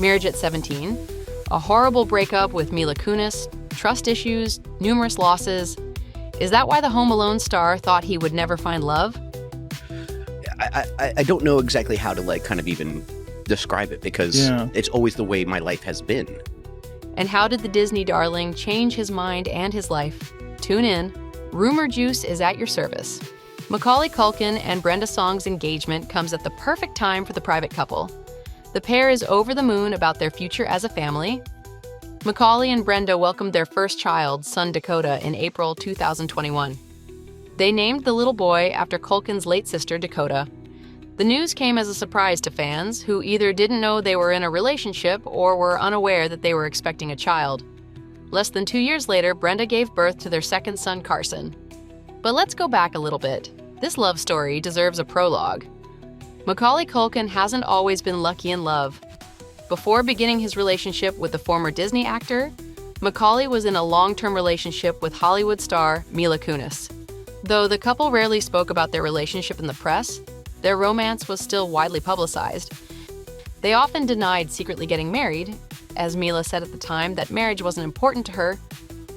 marriage at 17, a horrible breakup with Mila Kunis, trust issues, numerous losses. Is that why the Home Alone star thought he would never find love? I don't know exactly how to kind of even describe it because it's always the way my life has been. And how did the Disney darling change his mind and his life? Tune in. Rumour Juice is at your service. Macaulay Culkin and Brenda Song's engagement comes at the perfect time for the private couple. The pair is over the moon about their future as a family. Macaulay and Brenda welcomed their first child, son Dakota, in April 2021. They named the little boy after Culkin's late sister, Dakota. The news came as a surprise to fans, who either didn't know they were in a relationship or were unaware that they were expecting a child. Less than 2 years later, Brenda gave birth to their second son, Carson. But let's go back a little bit. This love story deserves a prologue. Macaulay Culkin hasn't always been lucky in love. Before beginning his relationship with the former Disney actor, Macaulay was in a long-term relationship with Hollywood star Mila Kunis. Though the couple rarely spoke about their relationship in the press, their romance was still widely publicized. They often denied secretly getting married, as Mila said at the time that marriage wasn't important to her.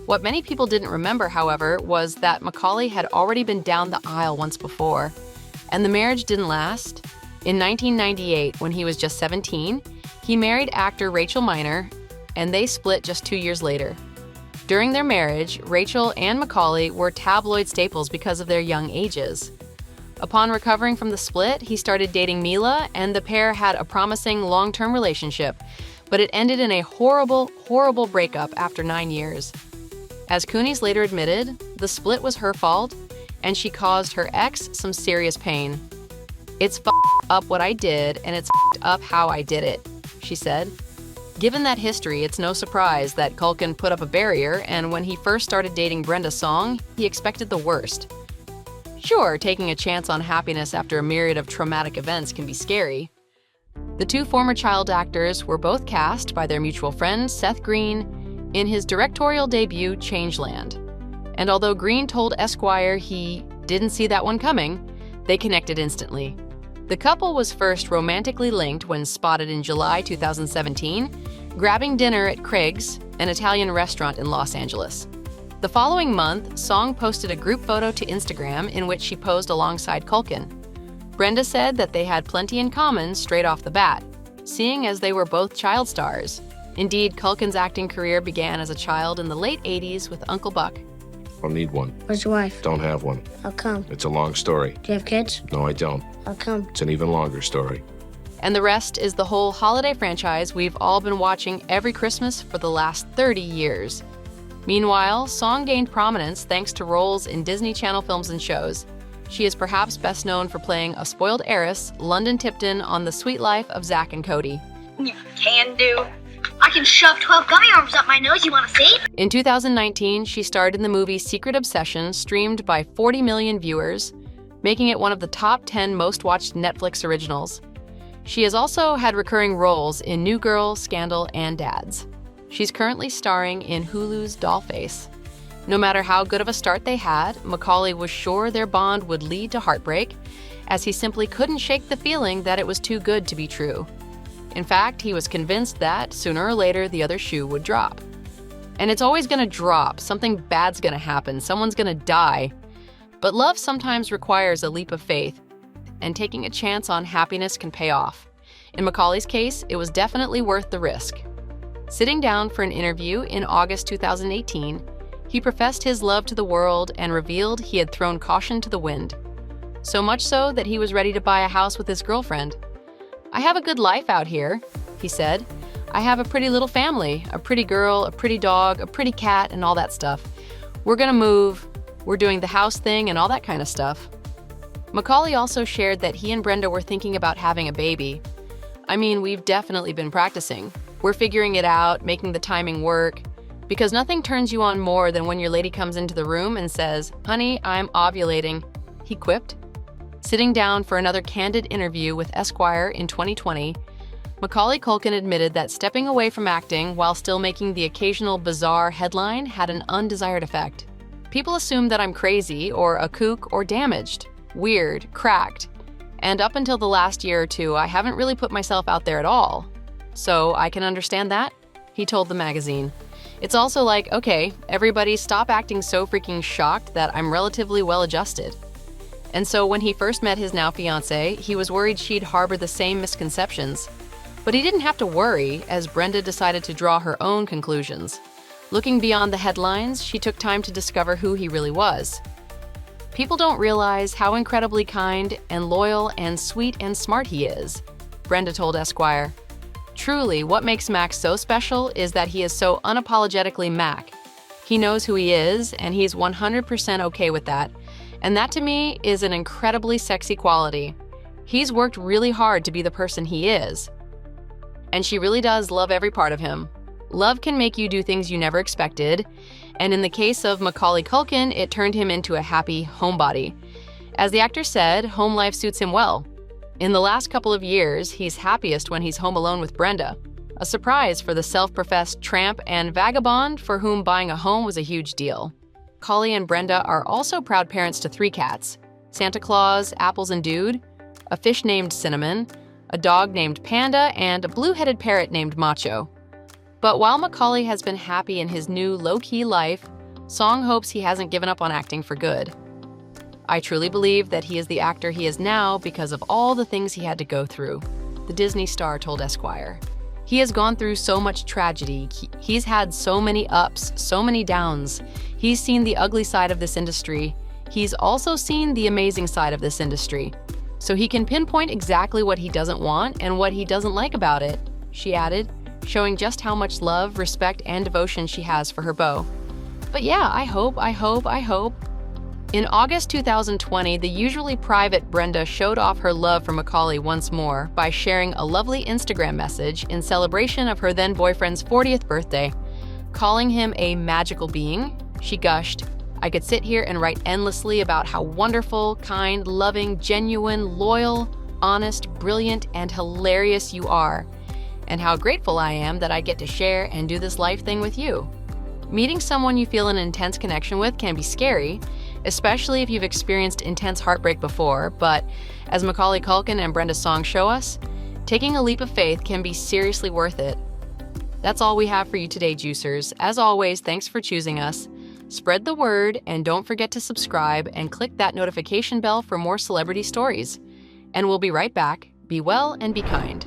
What many people didn't remember, however, was that Macaulay had already been down the aisle once before, and the marriage didn't last. In 1998, when he was just 17, he married actor Rachel Miner, and they split just 2 years later. During their marriage, Rachel and Macaulay were tabloid staples because of their young ages. Upon recovering from the split, he started dating Mila, and the pair had a promising long-term relationship, but it ended in a horrible, horrible breakup after 9 years. As Kunis later admitted, the split was her fault, and she caused her ex some serious pain. "It's f***ed up what I did, and it's f***ed up how I did it," she said. Given that history, it's no surprise that Culkin put up a barrier, and when he first started dating Brenda Song, he expected the worst. Sure, taking a chance on happiness after a myriad of traumatic events can be scary. The two former child actors were both cast by their mutual friend, Seth Green, in his directorial debut, Changeland. And although Green told Esquire he didn't see that one coming, they connected instantly. The couple was first romantically linked when spotted in July 2017, grabbing dinner at Craig's, an Italian restaurant in Los Angeles. The following month, Song posted a group photo to Instagram in which she posed alongside Culkin. Brenda said that they had plenty in common straight off the bat, seeing as they were both child stars. Indeed, Culkin's acting career began as a child in the late 80s with Uncle Buck. I'll need one. Where's your wife? Don't have one. How come? It's a long story. Do you have kids? No, I don't. How come? It's an even longer story. And the rest is the whole holiday franchise we've all been watching every Christmas for the last 30 years. Meanwhile, Song gained prominence thanks to roles in Disney Channel films and shows. She is perhaps best known for playing a spoiled heiress, London Tipton, on The Sweet Life of Zack and Cody. Can do. I can shove 12 gummy arms up my nose, you wanna see? In 2019, she starred in the movie Secret Obsession, streamed by 40 million viewers, making it one of the top 10 most-watched Netflix originals. She has also had recurring roles in New Girl, Scandal, and Dads. She's currently starring in Hulu's Dollface. No matter how good of a start they had, Macaulay was sure their bond would lead to heartbreak, as he simply couldn't shake the feeling that it was too good to be true. In fact, he was convinced that, sooner or later, the other shoe would drop. And it's always gonna drop, something bad's gonna happen, someone's gonna die. But love sometimes requires a leap of faith, and taking a chance on happiness can pay off. In Macaulay's case, it was definitely worth the risk. Sitting down for an interview in August 2018, he professed his love to the world and revealed he had thrown caution to the wind. So much so that he was ready to buy a house with his girlfriend. "I have a good life out here," he said. "I have a pretty little family, a pretty girl, a pretty dog, a pretty cat, and all that stuff. We're gonna move, we're doing the house thing and all that kind of stuff." Macaulay also shared that he and Brenda were thinking about having a baby. "I mean, we've definitely been practicing. We're figuring it out, making the timing work, because nothing turns you on more than when your lady comes into the room and says, 'Honey, I'm ovulating,'" he quipped. Sitting down for another candid interview with Esquire in 2020, Macaulay Culkin admitted that stepping away from acting while still making the occasional bizarre headline had an undesired effect. "People assume that I'm crazy or a kook or damaged, weird, cracked, and up until the last year or two, I haven't really put myself out there at all," so I can understand that," he told the magazine. "It's also like, okay, everybody stop acting so freaking shocked that I'm relatively well-adjusted." And so when he first met his now fiancée, he was worried she'd harbor the same misconceptions. But he didn't have to worry, as Brenda decided to draw her own conclusions. Looking beyond the headlines, she took time to discover who he really was. "People don't realize how incredibly kind and loyal and sweet and smart he is," Brenda told Esquire. "Truly, what makes Mac so special is that he is so unapologetically Mac. He knows who he is, and he's 100% okay with that. And that to me is an incredibly sexy quality. He's worked really hard to be the person he is. And she really does love every part of him. Love can make you do things you never expected, and in the case of Macaulay Culkin, it turned him into a happy homebody. As the actor said, home life suits him well. In the last couple of years, he's happiest when he's home alone with Brenda, a surprise for the self-professed tramp and vagabond for whom buying a home was a huge deal. Macaulay and Brenda are also proud parents to 3 cats: Santa Claus, Apples, and Dude, a fish named Cinnamon, a dog named Panda, and a blue-headed parrot named Macho. But while Macaulay has been happy in his new low-key life, Song hopes he hasn't given up on acting for good. "I truly believe that he is the actor he is now because of all the things he had to go through," the Disney star told Esquire. "He has gone through so much tragedy. He's had so many ups, so many downs. He's seen the ugly side of this industry. He's also seen the amazing side of this industry. So he can pinpoint exactly what he doesn't want and what he doesn't like about it," she added, showing just how much love, respect, and devotion she has for her beau. "But yeah, I hope. In August 2020, the usually private Brenda showed off her love for Macaulay once more by sharing a lovely Instagram message in celebration of her then-boyfriend's 40th birthday. Calling him a magical being, she gushed, "I could sit here and write endlessly about how wonderful, kind, loving, genuine, loyal, honest, brilliant, and hilarious you are, and how grateful I am that I get to share and do this life thing with you." Meeting someone you feel an intense connection with can be scary, especially if you've experienced intense heartbreak before, but as Macaulay Culkin and Brenda Song show us, taking a leap of faith can be seriously worth it. That's all we have for you today, Juicers. As always, thanks for choosing us. Spread the word, and don't forget to subscribe and click that notification bell for more celebrity stories. And we'll be right back. Be well and be kind.